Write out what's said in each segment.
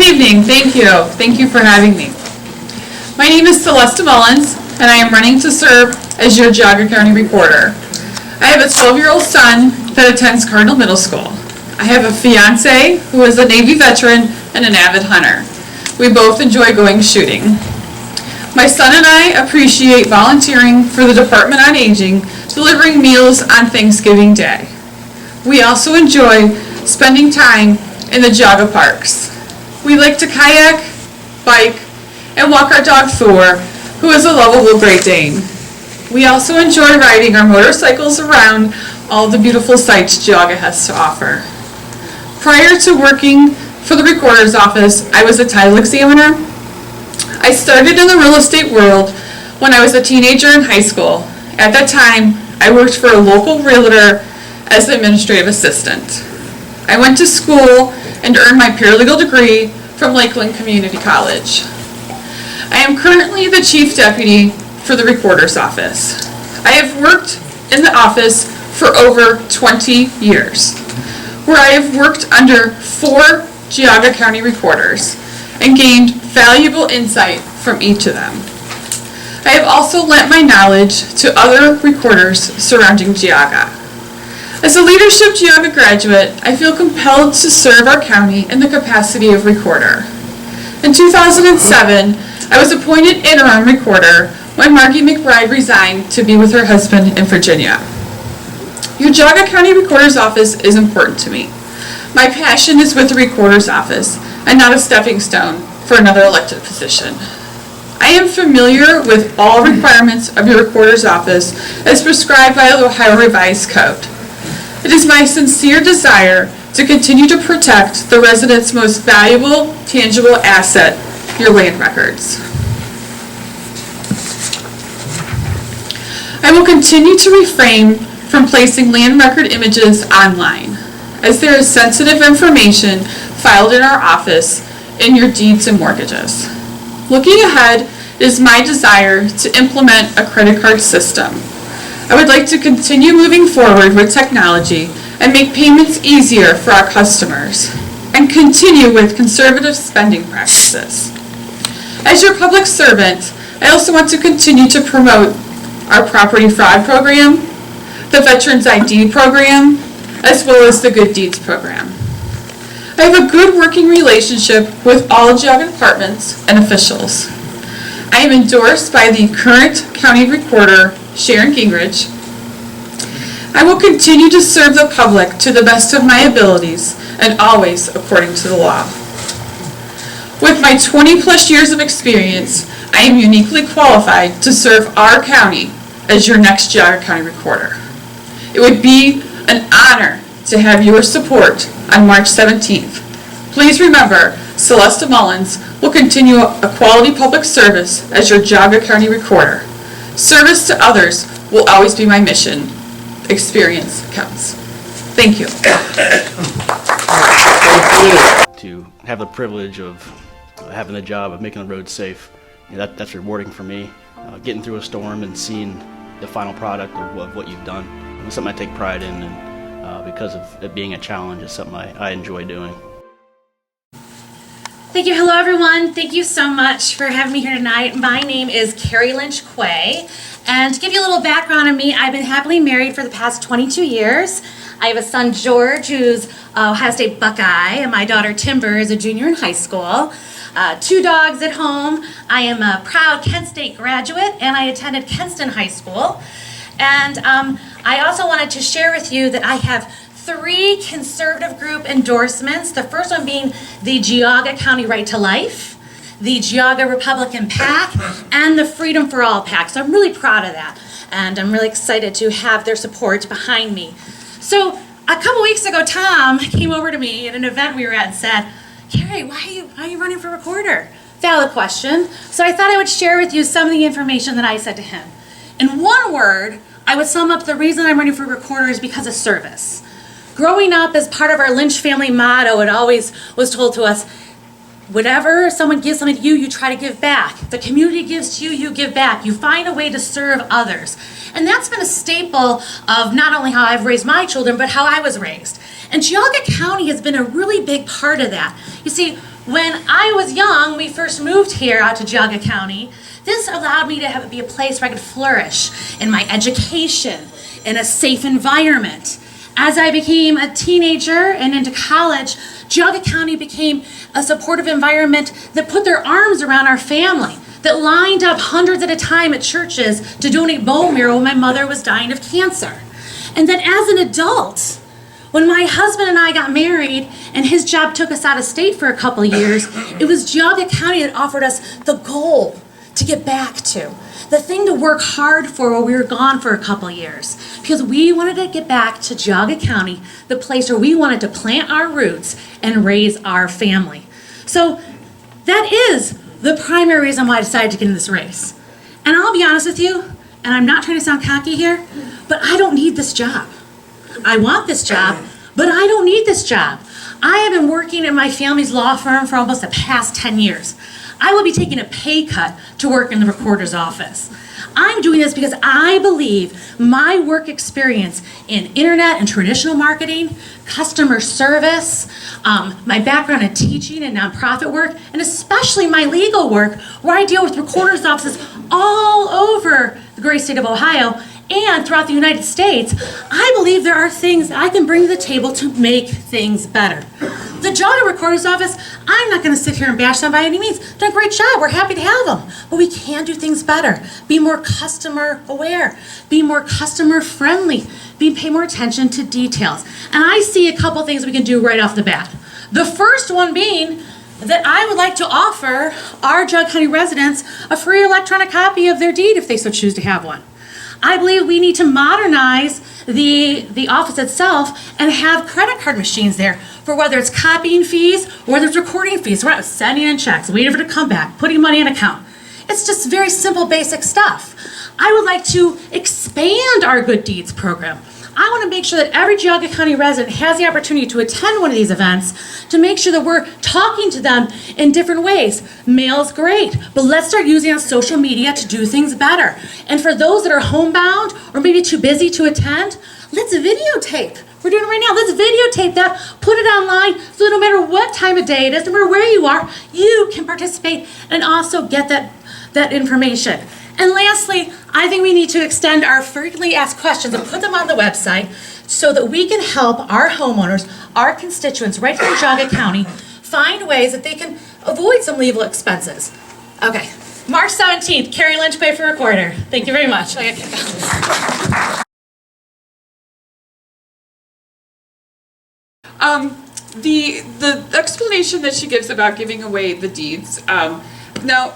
evening. Thank you. Thank you for having me. My name is Celesta Mullins, and I am running to serve as your Geauga County Recorder. I have a 12-year-old son that attends Cardinal Middle School. I have a fiance who is a Navy veteran and an avid hunter. We both enjoy going shooting. My son and I appreciate volunteering for the Department on Aging, delivering meals on Thanksgiving Day. We also enjoy spending time in the Geauga parks. We like to kayak, bike, and walk our dog Thor, who is a lovable Great Dane. We also enjoy riding our motorcycles around all the beautiful sights Geauga has to offer. Prior to working for the Recorder's Office, I was a title examiner. I started in the real estate world when I was a teenager in high school. At that time, I worked for a local realtor as the administrative assistant. I went to school and earned my paralegal degree from Lakeland Community College. I am currently the Chief Deputy for the Recorder's Office. I have worked in the office for over 20 years, where I have worked under 4 Geauga County Recorders and gained valuable insight from each of them. I have also lent my knowledge to other recorders surrounding Geauga. As a Leadership Geauga graduate, I feel compelled to serve our county in the capacity of recorder. In 2007, I was appointed interim recorder when Margie McBride resigned to be with her husband in Virginia. Your Geauga County Recorder's Office is important to me. My passion is with the Recorder's Office and not a stepping stone for another elected position. I am familiar with all requirements of your Recorder's Office as prescribed by the Ohio Revised Code. It is my sincere desire to continue to protect the residents' most valuable, tangible asset, your land records. I will continue to refrain from placing land record images online, as there is sensitive information filed in our office in your deeds and mortgages. Looking ahead, it is my desire to implement a credit card system. I would like to continue moving forward with technology and make payments easier for our customers, and continue with conservative spending practices. As your public servant, I also want to continue to promote our property fraud program, the Veterans ID program, as well as the Good Deeds program. I have a good working relationship with all Geauga departments and officials. I am endorsed by the current county recorder, Sharon Gingrich. I will continue to serve the public to the best of my abilities and always according to the law. With my 20+ years of experience, I am uniquely qualified to serve our county as your next Geauga County Recorder. It would be an honor to have your support on March 17th. Please remember, Celesta Mullins will continue a quality public service as your Geauga County Recorder. Service to others will always be my mission. Experience counts. Thank you. To have the privilege of having the job of making the roads safe, that's rewarding for me. Getting through a storm and seeing the final product of what you've done. It's something I take pride in, and because of it being a challenge, it's something I enjoy doing. Thank you. Hello, everyone. Thank you so much for having me here tonight. My name is Kerri Lynch Quay, and to give you a little background on me, I've been happily married for the past 22 years. I have a son, George, who's Ohio State Buckeye, and my daughter, Timber, is a junior in high school. 2 dogs at home. I am a proud Kent State graduate, and I attended Kenston High School. And I also wanted to share with you that I have 3 conservative group endorsements. The first one being the Geauga County Right to Life, the Geauga Republican PAC, and the Freedom for All PAC. So I'm really proud of that, and I'm really excited to have their support behind me. So a couple weeks ago, Tom came over to me at an event we were at and said, "Kerri, why are you running for recorder?" Valid question. So I thought I would share with you some of the information that I said to him. In one word, I would sum up the reason I'm running for recorder is because of service. Growing up as part of our Lynch family motto, it always was told to us, whatever someone gives something to you, you try to give back. If the community gives to you, you give back. You find a way to serve others. And that's been a staple of not only how I've raised my children, but how I was raised. And Geauga County has been a really big part of that. You see, When I was young, we first moved here out to Geauga County. This allowed me to be a place where I could flourish in my education, in a safe environment. As I became a teenager and into college, Geauga County became a supportive environment that put their arms around our family, that lined up hundreds at a time at churches to donate bone marrow when my mother was dying of cancer. And then as an adult, when my husband and I got married and his job took us out of state for a couple years, it was Geauga County that offered us the goal to get back to, the thing to work hard for while we were gone for a couple years. Because we wanted to get back to Geauga County, the place where we wanted to plant our roots and raise our family. So that is the primary reason why I decided to get in this race. And I'll be honest with you, and I'm not trying to sound cocky here, but I don't need this job. I want this job, but I don't need this job. I have been working at my family's law firm for almost the past 10 years. I will be taking a pay cut to work in the recorder's office. I'm doing this because I believe my work experience in internet and traditional marketing, customer service, my background in teaching and nonprofit work, and especially my legal work, where I deal with recorder's offices all over the great state of Ohio and throughout the United States, I believe there are things I can bring to the table to make things better. The Geauga Recorder's Office, I'm not going to sit here and bash them by any means. They're doing a great job. We're happy to have them. But we can do things better. Be more customer aware. Be more customer friendly. Pay more attention to details. And I see a couple things we can do right off the bat. The first one being that I would like to offer our Geauga County residents a free electronic copy of their deed if they so choose to have one. I believe we need to modernize the office itself and have credit card machines there for whether it's copying fees or whether it's recording fees. We're not sending in checks, waiting for it to come back, putting money in an account. It's just very simple, basic stuff. I would like to expand our Good Deeds program. I want to make sure that every Geauga County resident has the opportunity to attend one of these events to make sure that we're talking to them in different ways. Mail's great, but let's start using our social media to do things better. And for those that are homebound or maybe too busy to attend, let's videotape. We're doing it right now. Let's videotape that, put it online, so no matter what time of day it is, no matter where you are, you can participate and also get that information. And lastly, I think we need to extend our frequently asked questions and put them on the website so that we can help our homeowners, our constituents right here in Geauga County find ways that they can avoid some legal expenses. Okay, March 17th, Kerri Lynch Quay for Recorder. Thank you very much. The explanation that she gives about giving away the deeds, now,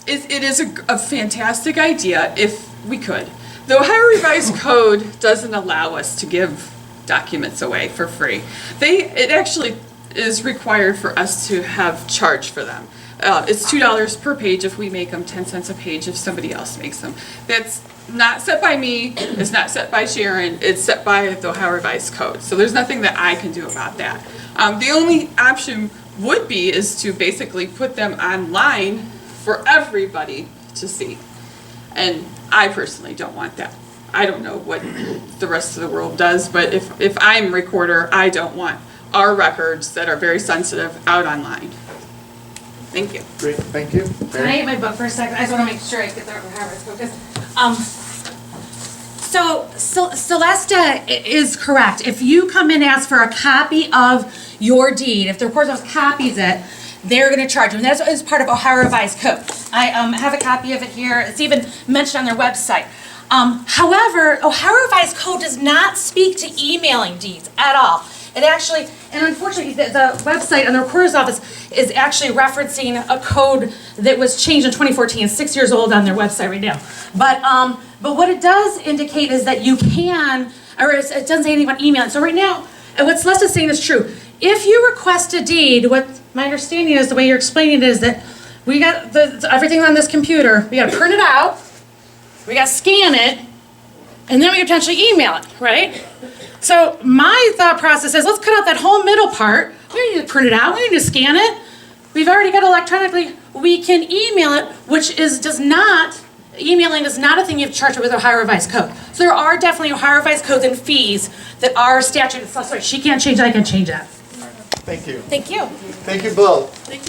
it is a fantastic idea if we could. The Ohio Revised Code doesn't allow us to give documents away for free. It actually is required for us to have charge for them. It's $2 per page if we make them, 10 cents a page if somebody else makes them. That's not set by me, it's not set by Sharon, it's set by the Ohio Revised Code. So there's nothing that I can do about that. The only option would be is to basically put them online for everybody to see. And I personally don't want that. I don't know what the rest of the world does, but if I'm recorder, I don't want our records that are very sensitive out online. Thank you. Great, thank you. Can I get my book for a second? I just want to make sure I get the Harvard's focus. So Celesta is correct. If you come in and ask for a copy of your deed, if the recorder's office copies it, they're going to charge you. And that is part of Ohio Revised Code. I have a copy of it here. It's even mentioned on their website. However, Ohio Revised Code does not speak to emailing deeds at all. It actually, and unfortunately, the website on the recorder's office is actually referencing a code that was changed in 2014. It's 6 years old on their website right now. But what it does indicate is that you can, or it doesn't say anything about emailing. So right now, and what Celesta's saying is true. If you request a deed, what my understanding is, the way you're explaining it is that we got everything on this computer, we got to print it out, we got to scan it, and then we can potentially email it, right? So my thought process is, let's cut out that whole middle part. We don't need to print it out, we don't need to scan it. We've already got it electronically, we can email it, emailing is not a thing you have to charge with Ohio Revised Code. So there are definitely Ohio Revised Codes and fees that are statute. Sorry, she can't change that, I can change that. Thank you. Thank you. Thank you both. Thank you.